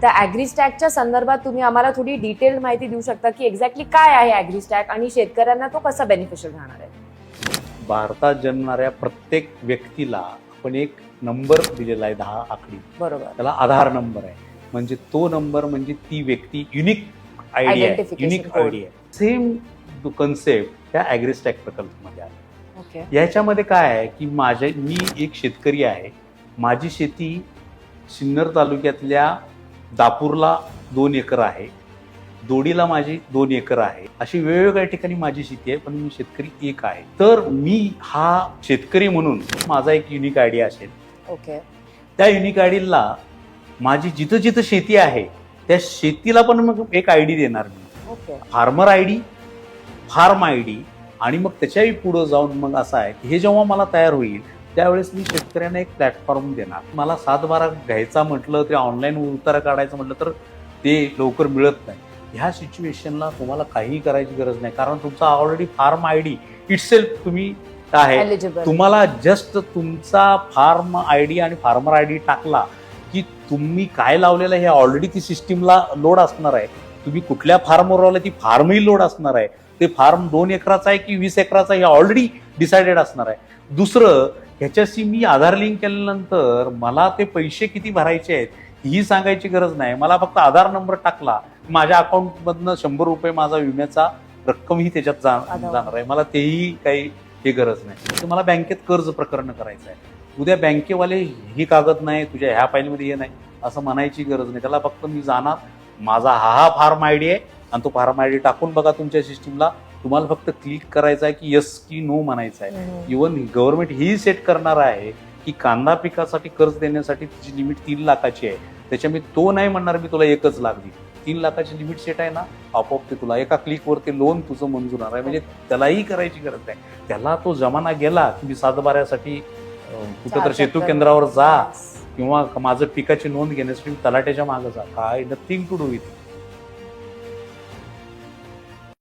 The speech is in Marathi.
त्या ॲग्रीस्टॅकच्या संदर्भात तुम्ही आम्हाला थोडी डिटेल माहिती देऊ शकता की एक्झॅक्टली काय आहे ॲग्रीस्टॅक आणि शेतकऱ्यांना तो कसा बेनिफिशियल राहणार आहे? भारतात जन्मणाऱ्या प्रत्येक व्यक्तीला आपण एक नंबर दिलेला आहे 10 आकडी, बरोबर. त्याला आधार नंबर आहे. म्हणजे तो नंबर म्हणजे ती व्यक्ती युनिक आयडी आहे, Identification युनिक code. आयडी आहे. सेम कन्सेप्ट त्या ॲग्रीस्टॅक प्रकल्पामध्ये आहे. ओके. याच्यामध्ये काय आहे की मी एक शेतकरी आहे. माझी शेती सिन्नर तालुक्यातल्या दापूरला 2 एकर आहे, दोडीला माझी 2 एकर आहे. अशी वेगवेगळ्या ठिकाणी माझी शेती आहे, पण मी शेतकरी एक आहे. तर मी हा शेतकरी म्हणून माझा एक युनिक आयडी असेल. ओके. त्या युनिक आयडीला माझी जिथं जिथं शेती आहे त्या शेतीला पण मग एक आयडी देणार मी. Okay. Farmer ID, farm ID आणि मग त्याच्याही पुढं जाऊन मग असं आहे की हे जेव्हा मला तयार होईल त्यावेळेस मी शेतकऱ्यांना एक प्लॅटफॉर्म देणार. मला 7/12 घ्यायचा म्हटलं ते ऑनलाईन उतारा काढायचं म्हटलं तर ते लवकर मिळत नाही. ह्या सिच्युएशनला तुम्हाला काहीही करायची गरज नाही, कारण तुमचा ऑलरेडी फार्म आयडी इटसेल्फ तुम्ही आहे. Eligible. तुम्हाला जस्ट तुमचा फार्म आयडी आणि फार्मर आयडी टाकला की तुम्ही काय लावलेलं हे ऑलरेडी ती सिस्टीमला लोड असणार आहे. तुम्ही कुठल्या फार्मवर आला ती फार्मही लोड असणार आहे. ते फार्म 2 एकराचा आहे की 20 एकराचा हे ऑलरेडी डिसाइडेड असणार आहे. दुसरं, ह्याच्याशी मी आधार लिंक केल्यानंतर मला ते पैसे किती भरायचे आहेत ही सांगायची गरज नाही. मला फक्त आधार नंबर टाकला, माझ्या अकाउंटमधनं 100 रुपये माझा विम्याचा रक्कमही त्याच्यात जाणार आहे. मला तेही काही हे गरज नाही. तर मला बँकेत कर्ज प्रकरण करायचं आहे. उद्या बँकेवाले ही कागद नाही, तुझ्या ह्या फाईलमध्ये हे नाही असं म्हणायची गरज नाही. त्याला फक्त मी जाणार, माझा हा फार्म आयडी आहे आणि तो फार्म आयडी टाकून बघा तुमच्या सिस्टीमला. तुम्हाला फक्त क्लिक करायचं आहे की यस की नो म्हणायचं आहे. इव्हन गव्हर्नमेंट ही सेट करणार आहे की कांदा पिकासाठी कर्ज देण्यासाठी तिची लिमिट 3 लाखाची आहे. त्याच्यामुळे तो नाही म्हणणार मी तुला 1 लाख देईल. 3 लाखाची लिमिट सेट आहे ना, आपोआप ते तुला एका क्लिकवर ते लोन तुझं मंजूर होणार आहे. म्हणजे त्यालाही करायची गरज नाही. त्याला तो जमाना गेला की मी 7/12साठी कुठं तर सेतू केंद्रावर जा किंवा माझं पिकाची नोंद घेण्यासाठी तलाट्याच्या मागे जा. काय नथिंग टू डू विथ.